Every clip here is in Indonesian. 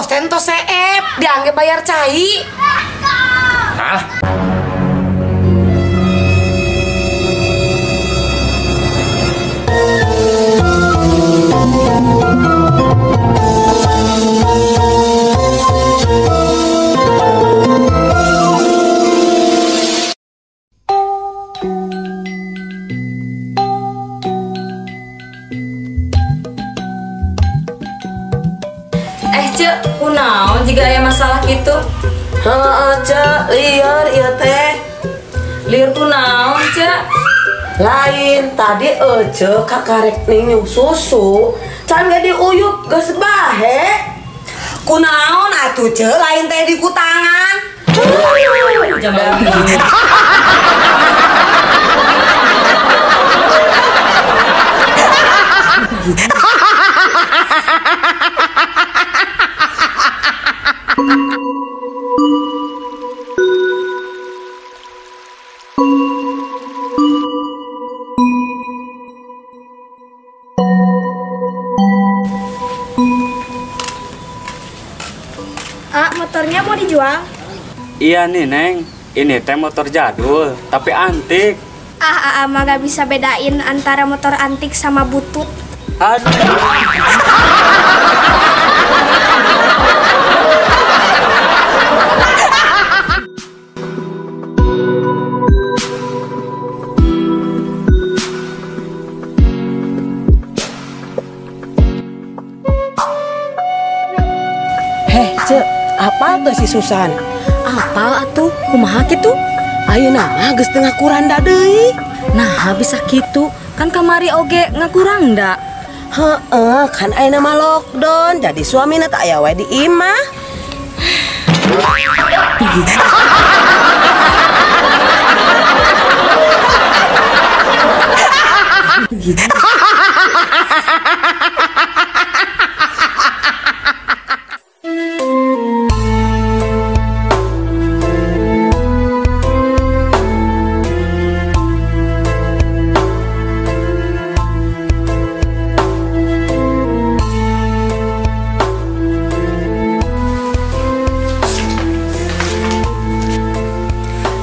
bos tento seep dianggap bayar cai. Hah? Cek, kunaon jika ada masalah gitu? Cek, liar iya teh. Liar kunaon, Cek? Lain tadi aja kakarek nyung susu, can gak diuyup geus bahe. Kunaon atuh Cek, lain teh di kutangan. Jangan motornya mau dijual? Iya nih Neng, ini teh motor jadul, tapi antik. Mah gak bisa bedain antara motor antik sama butut. Aduh. Cek, apa tuh si Susan? apa atuh? Kumaha kitu? Ayeuna mah geus teu ngakuranda deui. Nah, bisa gitu. Kan kamari oge ngakurang ndak? Heeh, kan ayeuna mah lockdown, jadi suamina teu aya wae di imah.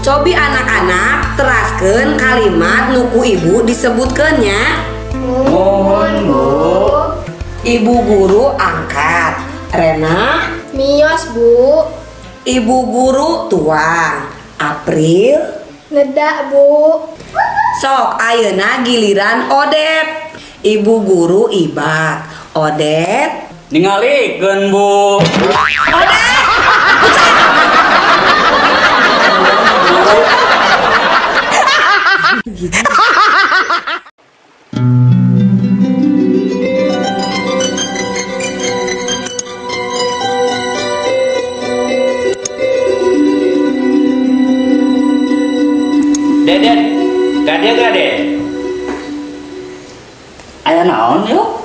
Cobi anak-anak teraskeun kalimat nuku ibu disebutkeunnya. Mohon Bu. Ibu guru angkat. Rena. Mios Bu. Ibu guru tuang. April. Ngedak Bu. Sok ayeuna giliran Odet. Ibu guru ibak. Odet. Ningalikeun Bu. Odet. Deden, gade. Aya naon yuk?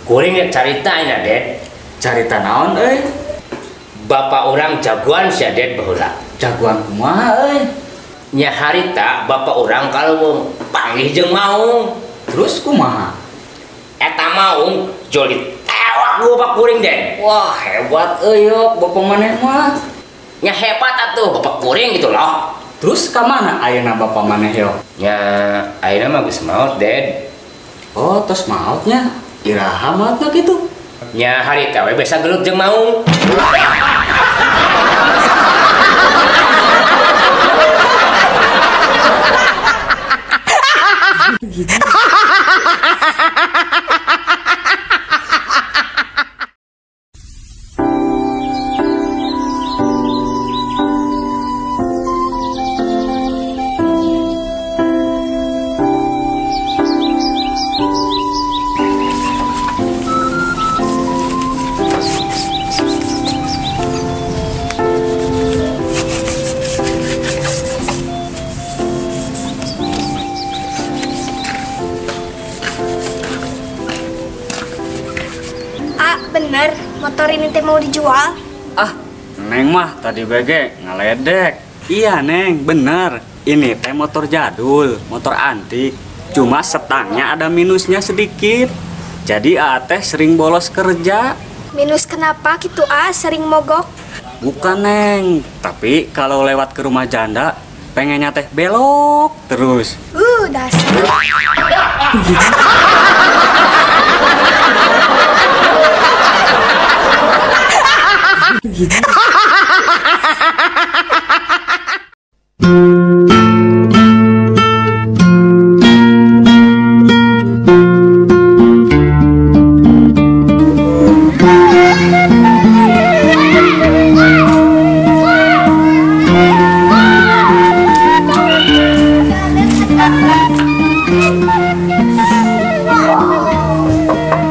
Kuring carita ina, Ded. Carita naon euy? Bapak orang jagoan sia Ded baheula. Jagoan kumaha euy? Nya harita bapak orang kalau panggih jeung maung. Terus kumaha? Eta maung joli tewak ku bapak kuring, Ded. Wah, hebat euy yok bapak maneh mah. Nya hebat atuh bapak kuring gitu loh. Terus ka mana ayeuna bapak maneh yok? Nya ayeuna mah geus maot, Ded. Oh, tos maotnya. Iraha maotna kitu. Nya harita we biasa gelut jeung maung. Bener, motor ini teh mau dijual. Ah, Neng mah tadi BG ngeledek. Iya Neng, bener. Ini teh motor jadul, motor antik. Cuma setangnya ada minusnya sedikit. Jadi teh sering bolos kerja. Minus kenapa gitu sering mogok? Bukan Neng, tapi kalau lewat ke rumah janda pengennya teh belok terus. Dasar.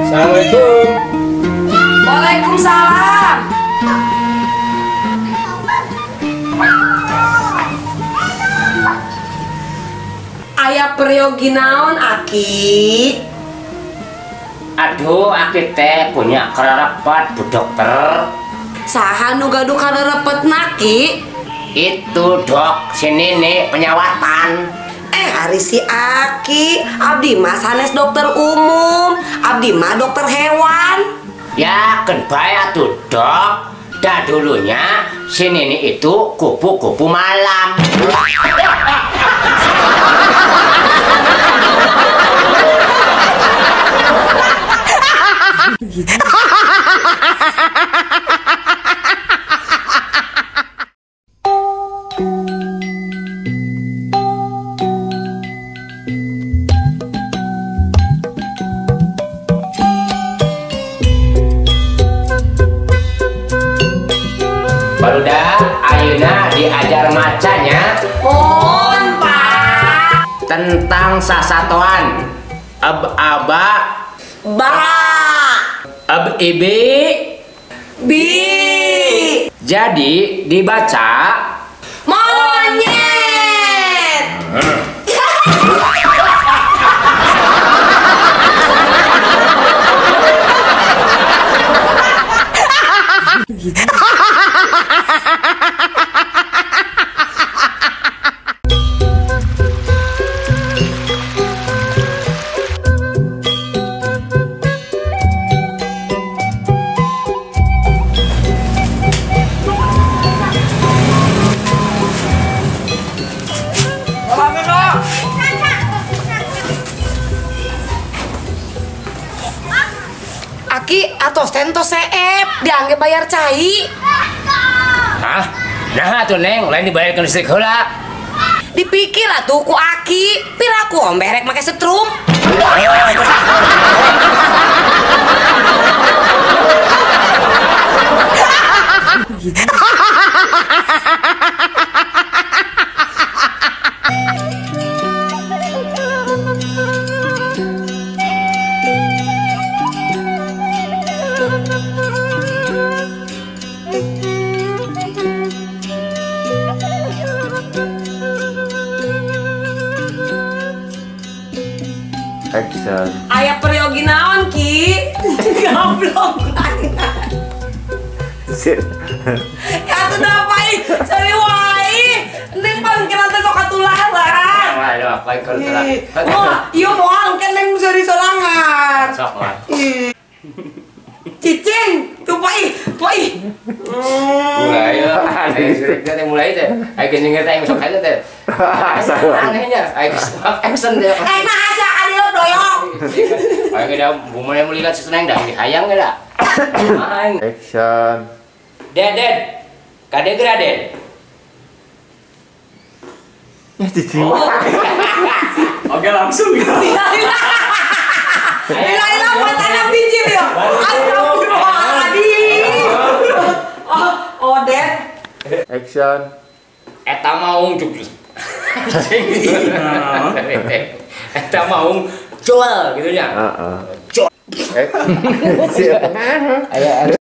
Assalamualaikum. Waalaikumsalam. Aya peryogi naon Aki? Aduh, aki teh punya kerepet bu dokter. Saha nu gaduh karepet naki? Itu dok, si Nini penyawatan. Hari si Aki, abdi mah sanes dokter umum, abdi mah dokter hewan. Ya, kan bae atuh dok. Dah dulunya si Nini itu kupu-kupu malam. Barudak ayeuna diajar macanya Mohon Pak. tentang sasatoan aba Ba. ibi. Bi. Jadi dibaca Monyet. Aki atau stentos seep dianggap bayar cai. hah? Nah tuh Neng, lain dibayarkan listrik heula. Dipikir atuh ku Aki, piraku omberek make setrum. Action. Aya peryogi naon Ki? Goblok. Ya tuh dapai, sorry wae. Neng paling kena teh sok katularan. Waduh, aku ikut telat. Wah, iya moal kan neng bisa disorangan. Sok lah. Cicing, tuh pai. Mulai ya, kita mulai deh. Ayo gini ngerti yang sok aja deh. Anehnya, ayo action deh. Nah asa kali lo doyong. Ayo kita mulai melihat seseneng dah, dihayang nggak dah? Action. Deden, kade graden. Ya cici. Oke langsung ya. Bila buat anak biji ya. Astagfirullahaladzim. Oh, Ded. Action. Eta maung jujur. Eta maung jual gitu ya. Action.